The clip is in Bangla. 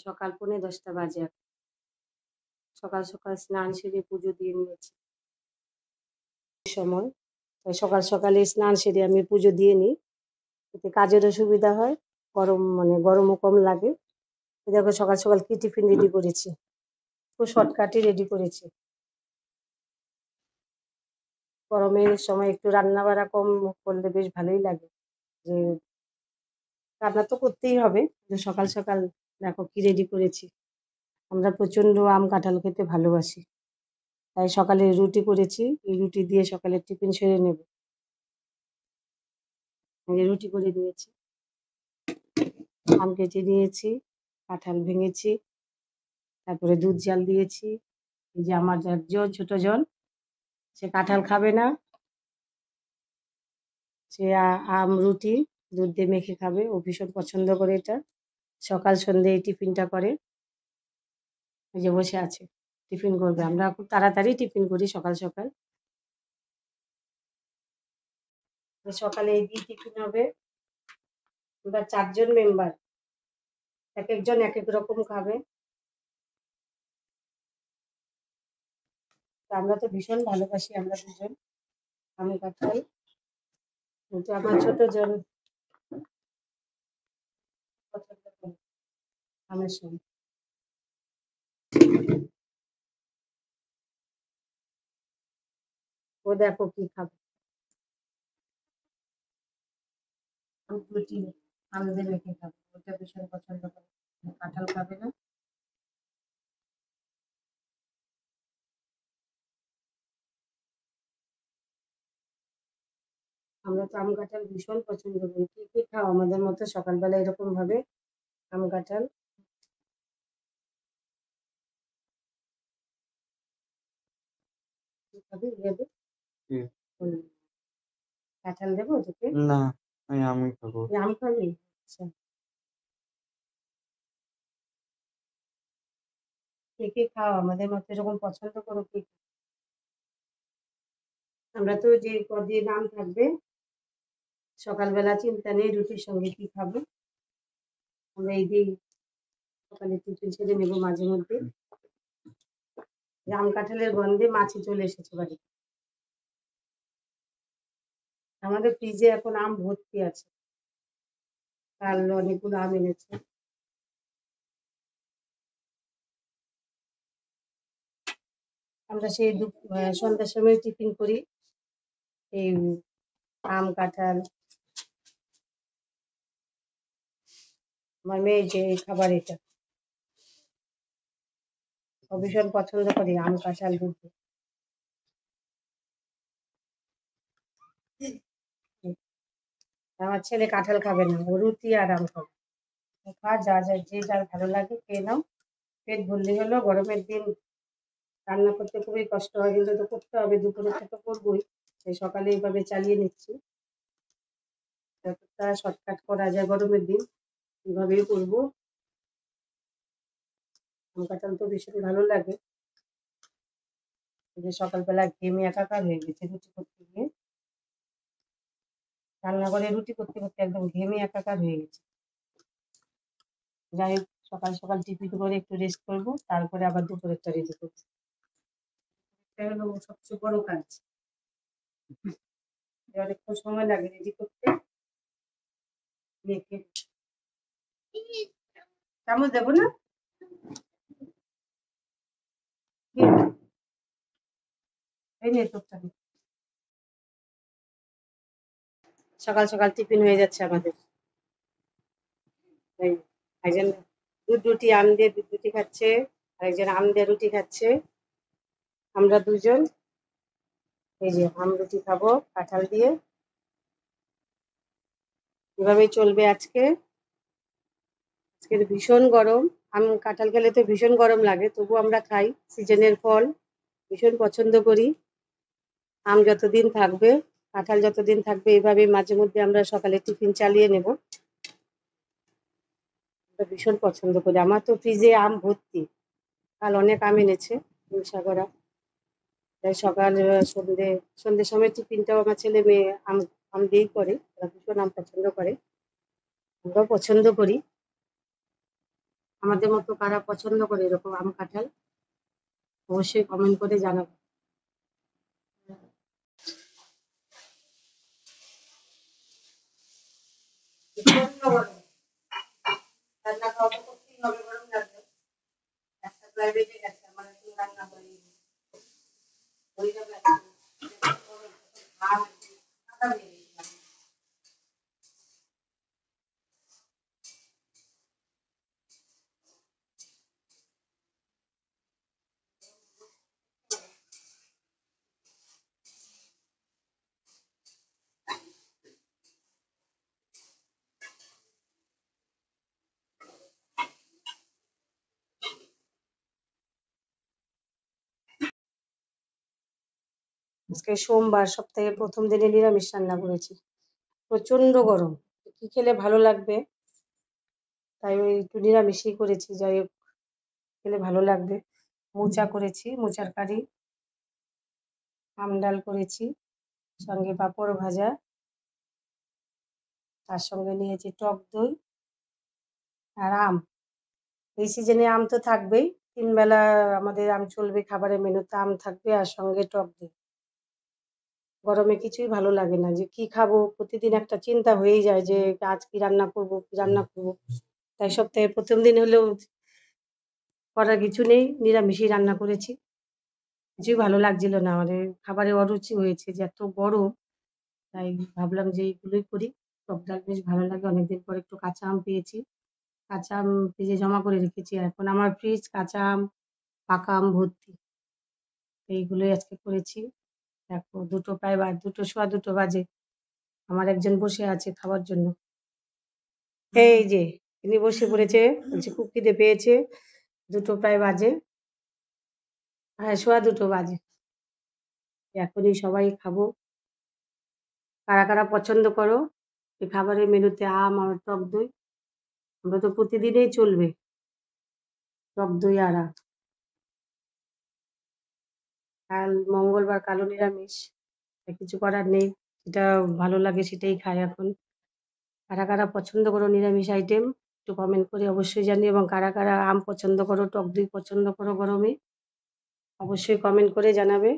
সকাল 10:45 বাজে। সকাল সকাল স্নান সেরে পুজো দিয়ে নিয়েছি সময়। তাই সকাল সকালে স্নান সেরে আমি পুজো দিয়ে নিই, এতে কাজেরও সুবিধা হয়, গরমও কম লাগে। এই দেখো সকাল সকাল কি টিফিন রেডি করেছি, খুব শর্টকাটে রেডি করেছি। গরমের সময় একটু রান্না বাড়া কম করলে বেশ ভালোই লাগে, যে রান্না তো করতেই হবে। সকাল সকাল দেখো কি রেডি করেছি। আমরা প্রচন্ড আম কাঁঠাল খেতে ভালোবাসি, তাই সকালে রুটি করেছি। এই রুটি দিয়ে সকালে টিফিন সেরে নেব। রুটি করে নিয়েছি, আম কেটে নিয়েছি, কাঁঠাল ভেঙেছি, তারপরে দুধ জাল দিয়েছি। এই যে আমার জন ছোট জন, সে কাঁঠাল খাবে না, সে আম রুটি দুধ দিয়ে মেখে খাবে, ও ভীষণ পছন্দ করে এটা। সকাল সন্ধ্যে এই টিফিনটা করে। এই যে বসে আছে, টিফিন করবে। আমরা খুব তাড়াতাড়ি টিফিন করি সকাল সকাল। সকালে এই দিয়ে টিফিন হবে। আমরা 4 জন মেম্বার, এক একজন এক এক রকম খাবে। আমরা তো ভীষণ ভালোবাসি আমরা দুজন আম কাঁঠাল, কিন্তু আমার ছোট জন পছন্দ করে আমের সঙ্গে। ও দেখো কি খাবে, দুধ রুটি আম দিয়ে মেখে খাবে, ওটা ভীষণ পছন্দ করে। কাঁঠাল খাবে না। আমরা তো আম কাঁঠাল ভীষণ পছন্দ করি। কি কি খাও আমাদের মতো সকালবেলা এরকম ভাবে আম কাঁঠাল? কি খাবি ভেবে? কাঁঠাল দেবো তোকে? না, আমি আমই খাবো। তুই আম খাবি? আচ্ছা, কে কে খাও আমাদের মতো এরকম পছন্দ করো কে কে? আমরা তো যে কদিন আম থাকবে, সকালবেলা চিন্তা নেই রুটির সঙ্গে কি খাবো। আমরা এই দিই সকালে টিফিন ছেড়ে নেবো মাঝে মধ্যে। আম কাঁঠালের গন্ধে মাছি চলে এসেছে বাড়িতে। আমাদের ফ্রিজে এখন আম ভর্তি আছে, কাল অনেকগুলো আম এনেছে। আমরা সেই সন্ধ্যার সময় টিফিন করি এই আম কাঁঠাল। আমার মেয়ে যে এই খাবার এটা ও ভীষণ পছন্দ করে, আম কাঁঠাল দুধ দিয়ে। আমার ছেলে কাঁঠাল খাবে না, ও রুটি আর আম খাবে। খা, যা যা যে যার ভালো লাগে খেয়ে নাও, পেট ভরলেই হলো। গরমের দিন রান্না করতে খুবই কষ্ট হয়, কিন্তু তো করতে হবে, দুপুরে তো করবোই। তাই সকালে এইভাবে চালিয়ে নিচ্ছি, যতটা শর্টকাট করা যায় গরমের দিন এইভাবেই করবো। আম কাঁঠাল তো ভীষণ ভালো লাগে। এই যে সকালবেলা ঘেমে একাকার হয়ে গেছে রুটি করতে গিয়ে, রান্নাঘরে রুটি করতে করতে একদম ঘেমে একাকার হয়ে গেছে। যাই হোক, সকাল সকাল টিফিন করে একটু রেস্ট করবো, তারপরে আবার দুপুরেরটা রেডি করবো। এটা হলো সবচেয়ে বড় কাজ, অনেকক্ষণ সময় লাগে রেডি করতে। মেখে চামচ দেবো না? এই নে তোরটা নে। সকাল সকাল টিফিন হয়ে যাচ্ছে আমাদের। এই একজন দুধ রুটি আম দিয়ে দুধ রুটি খাচ্ছে, আর একজন আম দিয়ে রুটি খাচ্ছে। আমরা দুজন এই যে আম রুটি খাবো কাঁঠাল দিয়ে। এভাবেই চলবে আজকে। আজকের ভীষণ গরম, আম কাঁঠাল খেলে তো ভীষণ গরম লাগে, তবু আমরা খাই, সিজনের ফল, ভীষণ পছন্দ করি। আম যতদিন থাকবে, কাঁঠাল যতদিন থাকবে, এইভাবে মাঝে মধ্যে আমরা সকালে টিফিন চালিয়ে নেব। ভীষণ পছন্দ করি। আমার তো ফ্রিজে আম ভর্তি, কাল অনেক আম এনেছে সাগরা। তাই সকাল সন্ধ্যের সময় টিফিনটাও আমার ছেলে মেয়ে আম আম দিয়েই করে, ওরা ভীষণ আম পছন্দ করে, আমরাও পছন্দ করি। আমাদের মতো কারা পছন্দ করে এরকম আম কাঁঠাল অবশ্যই কমেন্ট করে জানাবো। প্রচন্ড গরম, রান্না খাওয়া তো করতেই হবে, গরম লাগবে। একটা প্রায় বেজে গেছে, আমার এখন রান্না হয়নি, হয়ে যাবে এখন। গরম, ঘাম, ঠান্ডা হয়ে গেছিলাম। আজকে সোমবার, সপ্তাহের প্রথম দিনে নিরামিষ রান্না করেছি। প্রচন্ড গরম, কি খেলে ভালো লাগবে, তাই ওই একটু নিরামিষই করেছি। যাই হোক, খেলে ভালো লাগবে। মোচা করেছি, মোচার কারি, আম ডাল করেছি, সঙ্গে পাঁপড় ভাজা, তার সঙ্গে নিয়েছি টক দই আর আম। এই সিজনে আম তো থাকবেই, 3 বেলা আমাদের আম চলবে, খাবারের মেনুতে আম থাকবে আর সঙ্গে টক দই। গরমে কিছুই ভালো লাগে না, যে কি খাবো, প্রতিদিন একটা চিন্তা হয়েই যায় যে আজ কি রান্না করব, কি রান্না করব। তাই সপ্তাহের প্রথম দিন হলেও করার কিছু নেই, নিরামিষই রান্না করেছি। কিছুই ভালো লাগছিল না, আমাদের খাবারে অরুচি হয়েছে যে এত গরম, তাই ভাবলাম যে এইগুলোই করি। টক ডাল বেশ ভালো লাগে, অনেকদিন পর একটু কাঁচা আম পেয়েছি, কাঁচা আম ফ্রিজে জমা করে রেখেছি। এখন আমার ফ্রিজ কাঁচা আম, পাকা আম ভর্তি। এইগুলোই আজকে করেছি। দেখো 2টো প্রায় 2টো সোয়া 2টো বাজে, আমার একজন বসে আছে খাবার জন্য। এই যে তিনি বসে পড়েছে, বলছে খুব খিদে পেয়েছে। 2টো প্রায় বাজে, হ্যাঁ সোয়া 2টো বাজে। এখনই সবাই খাবো। কারা কারা পছন্দ করো এই খাবারের মেনুতে আম আর টক দই? আমরা তো প্রতিদিনই চলবে টক দই আর আম। কাল মঙ্গলবার, কালো নিরামিষ, তাই কিছু করার নেই, যেটা ভালো লাগে সেটাই খাই এখন। কারা কারা পছন্দ করো নিরামিষ আইটেম একটু কমেন্ট করে অবশ্যই জানিও, এবং কারা কারা আম পছন্দ করো, টক দই পছন্দ করো গরমে, অবশ্যই কমেন্ট করে জানাবে।